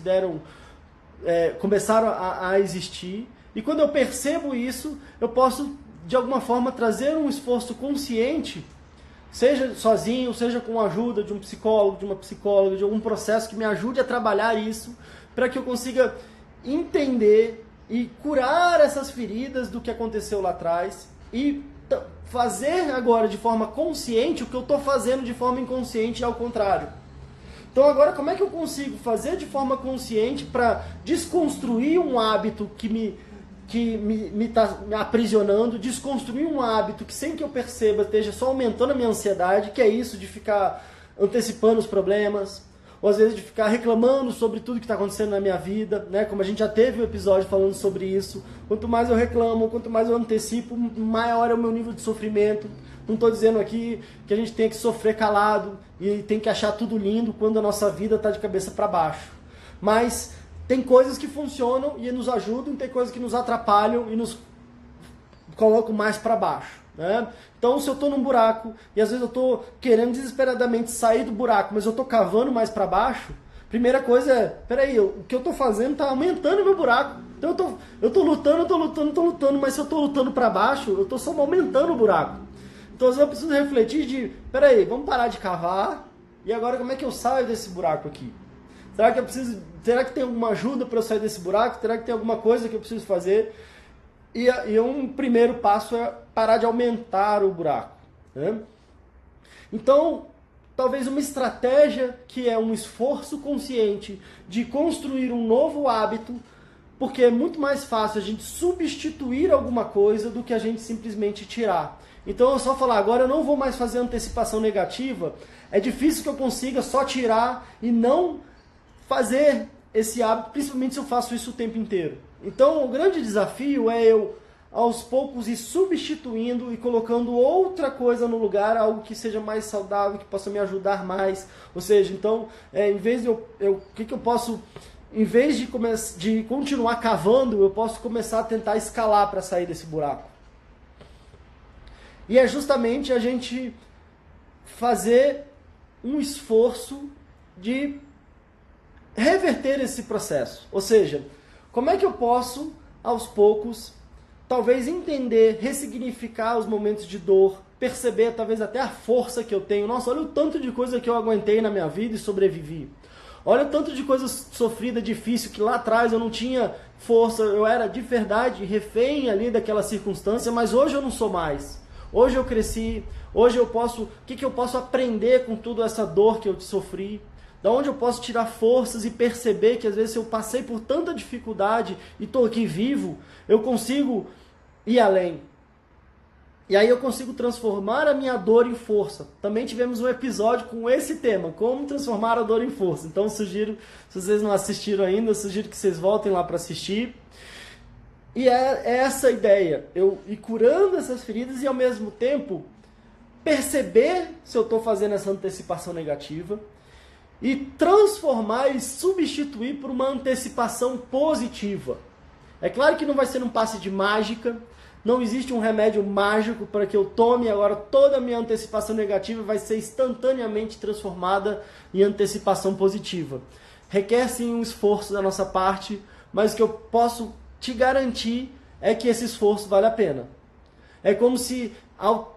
começaram a existir, e quando eu percebo isso, eu posso de alguma forma trazer um esforço consciente, seja sozinho, seja com a ajuda de um psicólogo, de uma psicóloga, de algum processo que me ajude a trabalhar isso, para que eu consiga entender e curar essas feridas do que aconteceu lá atrás e fazer agora de forma consciente o que eu estou fazendo de forma inconsciente e ao contrário. Então agora como é que eu consigo fazer de forma consciente para desconstruir um hábito que me está me aprisionando, desconstruir um hábito que sem que eu perceba esteja só aumentando a minha ansiedade, que é isso de ficar antecipando os problemas, ou às vezes de ficar reclamando sobre tudo que está acontecendo na minha vida, né? Como a gente já teve um episódio falando sobre isso. Quanto mais eu reclamo, quanto mais eu antecipo, maior é o meu nível de sofrimento. Não estou dizendo aqui que a gente tem que sofrer calado e tem que achar tudo lindo quando a nossa vida está de cabeça para baixo. Mas tem coisas que funcionam e nos ajudam, tem coisas que nos atrapalham e nos colocam mais para baixo, né? Então, se eu estou num buraco e às vezes eu estou querendo desesperadamente sair do buraco, mas eu estou cavando mais para baixo, primeira coisa é, peraí, o que eu estou fazendo está aumentando o meu buraco. Então eu estou lutando, mas se eu estou lutando para baixo, eu estou só aumentando o buraco. Então, às vezes eu preciso refletir de, peraí, vamos parar de cavar e agora como é que eu saio desse buraco aqui? Será que tem alguma ajuda para eu sair desse buraco? Será que tem alguma coisa que eu preciso fazer? E um primeiro passo é parar de aumentar o buraco, né? Então, talvez uma estratégia que é um esforço consciente de construir um novo hábito, porque é muito mais fácil a gente substituir alguma coisa do que a gente simplesmente tirar. Então, eu só falar, agora eu não vou mais fazer antecipação negativa, é difícil que eu consiga só tirar e não fazer esse hábito, principalmente se eu faço isso o tempo inteiro. Então, o grande desafio é eu, aos poucos, ir substituindo e colocando outra coisa no lugar, algo que seja mais saudável, que possa me ajudar mais. Ou seja, então, em vez de em vez de continuar cavando, eu posso começar a tentar escalar para sair desse buraco. E é justamente a gente fazer um esforço de reverter esse processo. Ou seja, como é que eu posso, aos poucos, talvez entender, ressignificar os momentos de dor, perceber talvez até a força que eu tenho. Nossa, olha o tanto de coisa que eu aguentei na minha vida e sobrevivi. Olha o tanto de coisa sofrida, difícil, que lá atrás eu não tinha força, eu era de verdade refém ali daquela circunstância, mas hoje eu não sou mais. Hoje eu cresci, hoje eu posso, o que eu posso aprender com toda essa dor que eu sofri? Da onde eu posso tirar forças e perceber que às vezes se eu passei por tanta dificuldade e estou aqui vivo, eu consigo ir além. E aí eu consigo transformar a minha dor em força. Também tivemos um episódio com esse tema, como transformar a dor em força. Então eu sugiro, se vocês não assistiram ainda, eu sugiro que vocês voltem lá para assistir. E é essa a ideia, eu ir curando essas feridas e ao mesmo tempo perceber se eu estou fazendo essa antecipação negativa e transformar e substituir por uma antecipação positiva. É claro que não vai ser um passe de mágica, não existe um remédio mágico para que eu tome e agora toda a minha antecipação negativa vai ser instantaneamente transformada em antecipação positiva. Requer sim um esforço da nossa parte, mas o que eu posso te garantir é que esse esforço vale a pena. É como se ao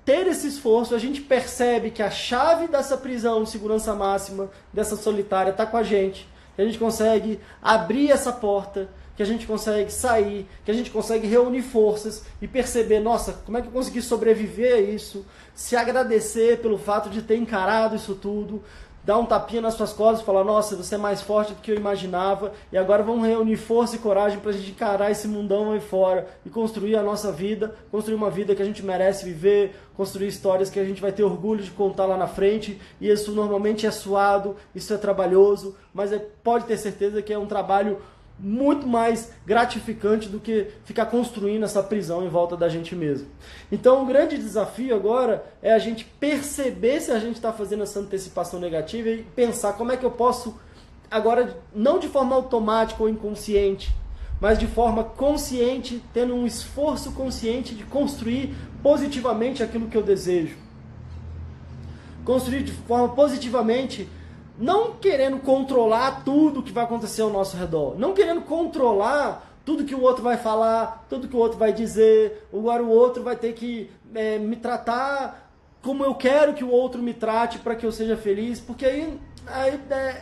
ter esse esforço a gente percebe que a chave dessa prisão de segurança máxima, dessa solitária, está com a gente consegue abrir essa porta, que a gente consegue sair, que a gente consegue reunir forças e perceber, nossa, como é que eu consegui sobreviver a isso, se agradecer pelo fato de ter encarado isso tudo, dar um tapinha nas suas costas e falar, nossa, você é mais forte do que eu imaginava, e agora vamos reunir força e coragem para a gente encarar esse mundão aí fora e construir a nossa vida, construir uma vida que a gente merece viver, construir histórias que a gente vai ter orgulho de contar lá na frente, e isso normalmente é suado, isso é trabalhoso, mas pode ter certeza que é um trabalho muito mais gratificante do que ficar construindo essa prisão em volta da gente mesmo. Então o grande desafio agora é a gente perceber se a gente está fazendo essa antecipação negativa e pensar como é que eu posso, agora não de forma automática ou inconsciente, mas de forma consciente, tendo um esforço consciente de construir positivamente aquilo que eu desejo. Construir de forma positivamente, não querendo controlar tudo que vai acontecer ao nosso redor, não querendo controlar tudo que o outro vai falar, tudo que o outro vai dizer, agora o outro vai ter que me tratar como eu quero que o outro me trate para que eu seja feliz, porque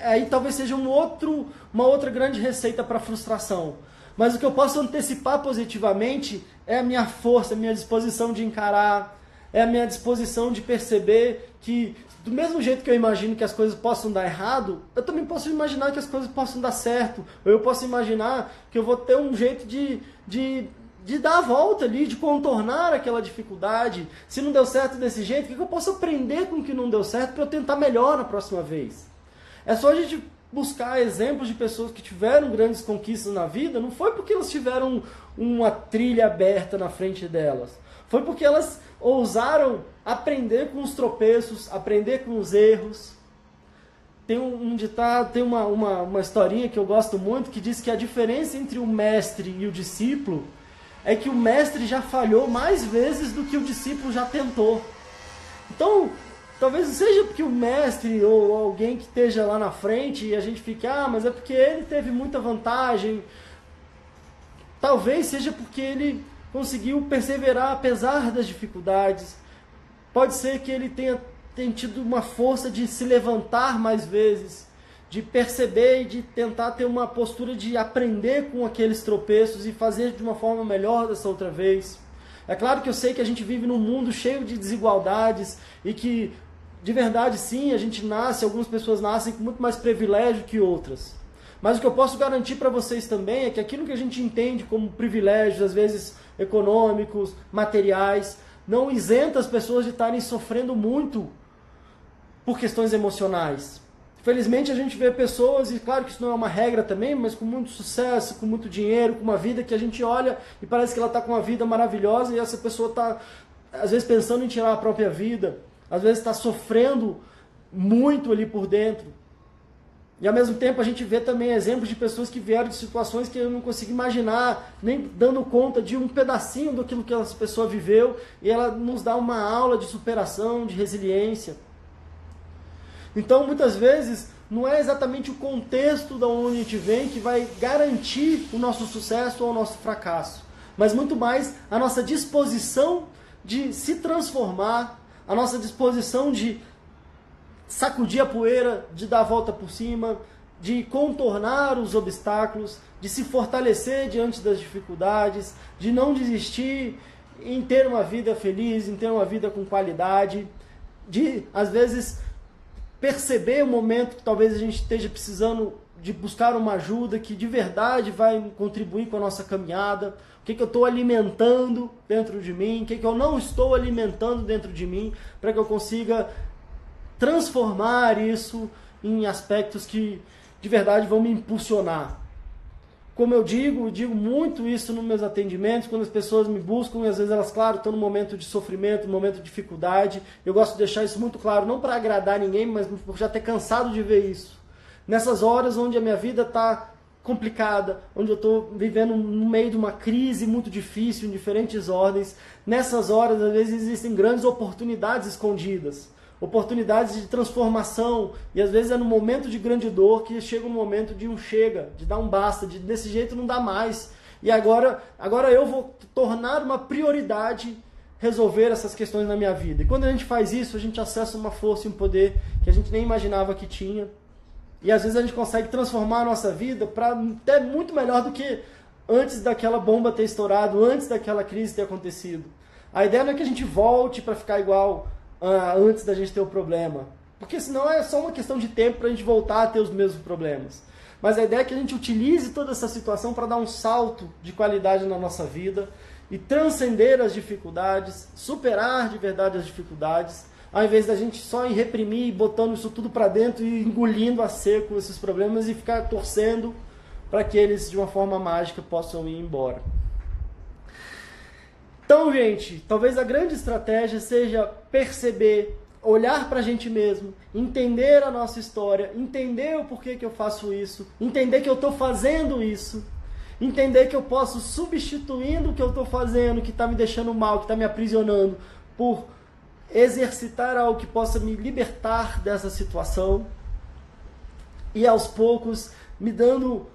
aí talvez seja uma outra grande receita para frustração. Mas o que eu posso antecipar positivamente é a minha força, a minha disposição de encarar, é a minha disposição de perceber que do mesmo jeito que eu imagino que as coisas possam dar errado, eu também posso imaginar que as coisas possam dar certo. Ou eu posso imaginar que eu vou ter um jeito de dar a volta ali, de contornar aquela dificuldade. Se não deu certo desse jeito, o que eu posso aprender com o que não deu certo para eu tentar melhor na próxima vez? É só a gente buscar exemplos de pessoas que tiveram grandes conquistas na vida, não foi porque elas tiveram uma trilha aberta na frente delas. Foi porque elas ousaram aprender com os tropeços, aprender com os erros. Tem um ditado, tem uma historinha que eu gosto muito, que diz que a diferença entre o mestre e o discípulo é que o mestre já falhou mais vezes do que o discípulo já tentou. Então, talvez seja porque o mestre ou alguém que esteja lá na frente e a gente fique, mas é porque ele teve muita vantagem. Talvez seja porque ele conseguiu perseverar apesar das dificuldades. Pode ser que ele tenha tido uma força de se levantar mais vezes, de perceber e de tentar ter uma postura de aprender com aqueles tropeços e fazer de uma forma melhor dessa outra vez. É claro que eu sei que a gente vive num mundo cheio de desigualdades e que, de verdade, sim, a gente algumas pessoas nascem com muito mais privilégio que outras. Mas o que eu posso garantir para vocês também é que aquilo que a gente entende como privilégios, às vezes econômicos, materiais, não isenta as pessoas de estarem sofrendo muito por questões emocionais. Felizmente a gente vê pessoas, e claro que isso não é uma regra também, mas com muito sucesso, com muito dinheiro, com uma vida que a gente olha e parece que ela está com uma vida maravilhosa e essa pessoa está, às vezes, pensando em tirar a própria vida, às vezes está sofrendo muito ali por dentro. E ao mesmo tempo a gente vê também exemplos de pessoas que vieram de situações que eu não consigo imaginar, nem dando conta de um pedacinho daquilo que essa pessoa viveu, e ela nos dá uma aula de superação, de resiliência. Então muitas vezes não é exatamente o contexto da onde a gente vem que vai garantir o nosso sucesso ou o nosso fracasso, mas muito mais a nossa disposição de se transformar, a nossa disposição de sacudir a poeira, de dar a volta por cima, de contornar os obstáculos, de se fortalecer diante das dificuldades, de não desistir em ter uma vida feliz, em ter uma vida com qualidade, de, às vezes, perceber o momento que talvez a gente esteja precisando de buscar uma ajuda que de verdade vai contribuir com a nossa caminhada. O que eu estou alimentando dentro de mim, o que eu não estou alimentando dentro de mim, para que eu consiga transformar isso em aspectos que de verdade vão me impulsionar. Como eu digo muito isso nos meus atendimentos, quando as pessoas me buscam, e às vezes elas, claro, estão num momento de sofrimento, num momento de dificuldade. Eu gosto de deixar isso muito claro, não para agradar ninguém, mas por já ter cansado de ver isso. Nessas horas onde a minha vida está complicada, onde eu estou vivendo no meio de uma crise muito difícil, em diferentes ordens, nessas horas, às vezes, existem grandes oportunidades escondidas. Oportunidades de transformação, e às vezes é no momento de grande dor que chega um momento de um chega, de dar um basta, de desse jeito não dá mais. E agora eu vou tornar uma prioridade resolver essas questões na minha vida. E quando a gente faz isso, a gente acessa uma força e um poder que a gente nem imaginava que tinha. E às vezes a gente consegue transformar a nossa vida para até muito melhor do que antes daquela bomba ter estourado, antes daquela crise ter acontecido. A ideia não é que a gente volte para ficar igual antes da gente ter o problema, porque senão é só uma questão de tempo para a gente voltar a ter os mesmos problemas. Mas a ideia é que a gente utilize toda essa situação para dar um salto de qualidade na nossa vida e transcender as dificuldades, superar de verdade as dificuldades, ao invés da gente só reprimir, botando isso tudo para dentro e engolindo a seco esses problemas e ficar torcendo para que eles de uma forma mágica possam ir embora. Então, gente, talvez a grande estratégia seja perceber, olhar para a gente mesmo, entender a nossa história, entender o porquê que eu faço isso, entender que eu estou fazendo isso, entender que eu posso, substituindo o que eu estou fazendo, que está me deixando mal, que está me aprisionando, por exercitar algo que possa me libertar dessa situação e aos poucos me dando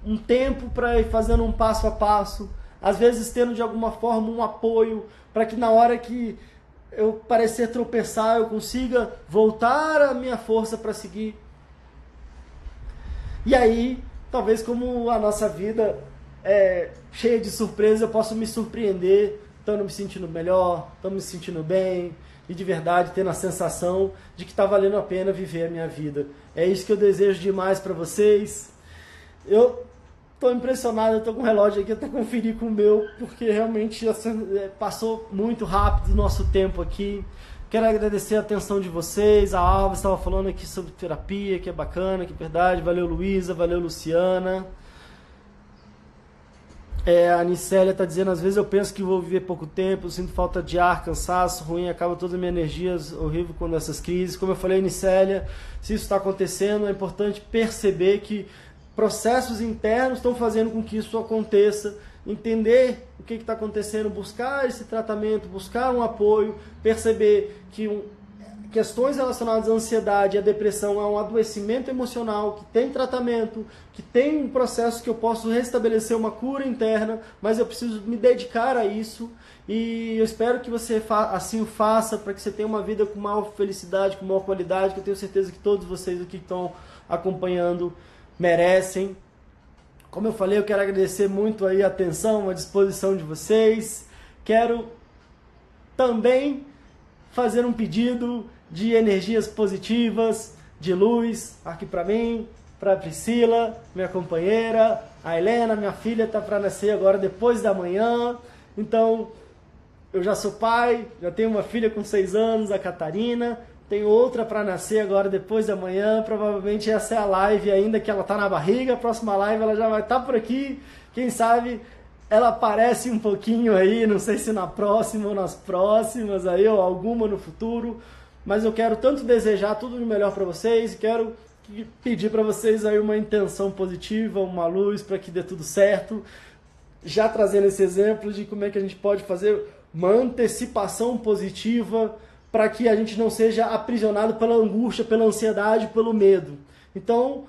um tempo para ir fazendo um passo a passo, às vezes tendo de alguma forma um apoio para que na hora que eu parecer tropeçar eu consiga voltar a minha força para seguir. E aí, talvez como a nossa vida é cheia de surpresas, eu possa me surpreender, estando me sentindo melhor, estando me sentindo bem e de verdade tendo a sensação de que está valendo a pena viver a minha vida. É isso que eu desejo demais para vocês. Eu estou impressionado, eu estou com o relógio aqui, até conferir com o meu, porque realmente passou muito rápido o nosso tempo aqui. Quero agradecer a atenção de vocês. A Alva estava falando aqui sobre terapia, que é bacana, que é verdade. Valeu, Luísa, valeu, Luciana. A Nicélia está dizendo, às vezes eu penso que vou viver pouco tempo, sinto falta de ar, cansaço, ruim, acaba todas as minhas energias, horrível quando essas crises. Como eu falei, Nicélia, se isso está acontecendo, é importante perceber que processos internos estão fazendo com que isso aconteça, entender o que está acontecendo, buscar esse tratamento, buscar um apoio, perceber que questões relacionadas à ansiedade e à depressão é um adoecimento emocional que tem tratamento, que tem um processo que eu posso restabelecer uma cura interna, mas eu preciso me dedicar a isso e eu espero que você assim o faça para que você tenha uma vida com maior felicidade, com maior qualidade, que eu tenho certeza que todos vocês aqui que estão acompanhando merecem. Como eu falei, eu quero agradecer muito aí a atenção, a disposição de vocês. Quero também fazer um pedido de energias positivas, de luz, aqui para mim, para a Priscila, minha companheira, a Helena, minha filha, está para nascer agora depois da manhã. Então, eu já sou pai, já tenho uma filha com 6 anos, a Catarina. Tem outra para nascer agora depois da manhã, provavelmente essa é a live ainda que ela está na barriga, a próxima live ela já vai estar por aqui, quem sabe ela aparece um pouquinho aí, não sei se na próxima ou nas próximas, aí, ou alguma no futuro, mas eu quero tanto desejar tudo de melhor para vocês e quero pedir para vocês aí uma intenção positiva, uma luz para que dê tudo certo, já trazendo esse exemplo de como é que a gente pode fazer uma antecipação positiva para que a gente não seja aprisionado pela angústia, pela ansiedade, pelo medo. Então,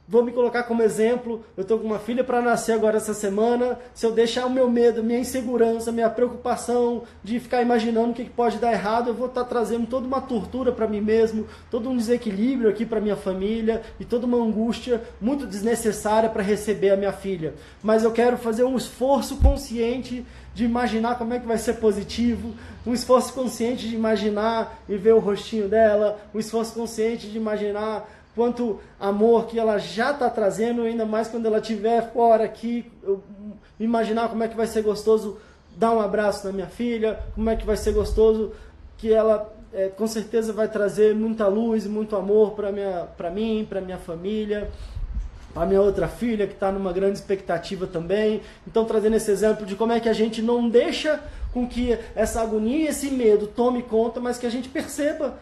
vou me colocar como exemplo, eu estou com uma filha para nascer agora essa semana, se eu deixar o meu medo, minha insegurança, minha preocupação de ficar imaginando o que pode dar errado, eu vou estar trazendo toda uma tortura para mim mesmo, todo um desequilíbrio aqui para minha família e toda uma angústia muito desnecessária para receber a minha filha. Mas eu quero fazer um esforço consciente de imaginar como é que vai ser positivo, um esforço consciente de imaginar e ver o rostinho dela, um esforço consciente de imaginar quanto amor que ela já está trazendo, ainda mais quando ela estiver fora aqui, imaginar como é que vai ser gostoso dar um abraço na minha filha, como é que vai ser gostoso que ela com certeza vai trazer muita luz e muito amor para mim, para minha família, a minha outra filha que está numa grande expectativa também. Então, trazendo esse exemplo de como é que a gente não deixa com que essa agonia, esse medo tome conta, mas que a gente perceba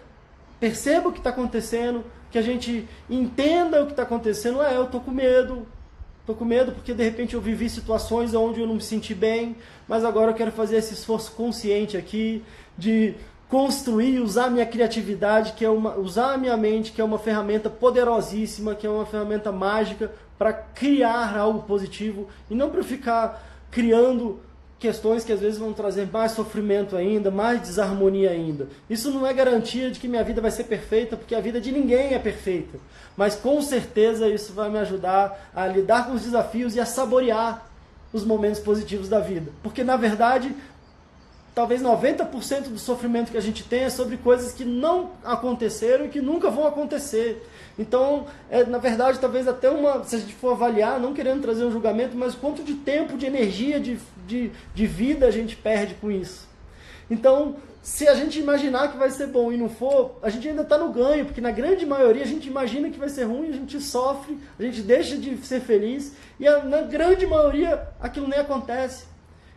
o que está acontecendo, que a gente entenda o que está acontecendo. Eu estou com medo porque de repente eu vivi situações onde eu não me senti bem, mas agora eu quero fazer esse esforço consciente aqui de construir, usar a minha criatividade, usar a minha mente, que é uma ferramenta poderosíssima, que é uma ferramenta mágica para criar algo positivo e não para ficar criando questões que às vezes vão trazer mais sofrimento ainda, mais desarmonia ainda. Isso não é garantia de que minha vida vai ser perfeita, porque a vida de ninguém é perfeita. Mas com certeza isso vai me ajudar a lidar com os desafios e a saborear os momentos positivos da vida. Porque na verdade, talvez 90% do sofrimento que a gente tem é sobre coisas que não aconteceram e que nunca vão acontecer. Então, na verdade, talvez até se a gente for avaliar, não querendo trazer um julgamento, mas quanto de tempo, de energia, de vida a gente perde com isso. Então, se a gente imaginar que vai ser bom e não for, a gente ainda está no ganho, porque na grande maioria a gente imagina que vai ser ruim, a gente sofre, a gente deixa de ser feliz, e na grande maioria aquilo nem acontece.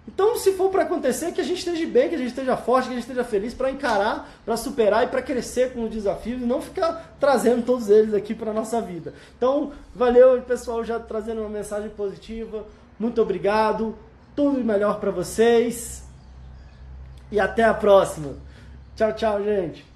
Então, se for para acontecer, que a gente esteja bem, que a gente esteja forte, que a gente esteja feliz para encarar, para superar e para crescer com os desafios e não ficar trazendo todos eles aqui para a nossa vida. Então, valeu, pessoal, já trazendo uma mensagem positiva. Muito obrigado. Tudo melhor para vocês. E até a próxima. Tchau, tchau, gente.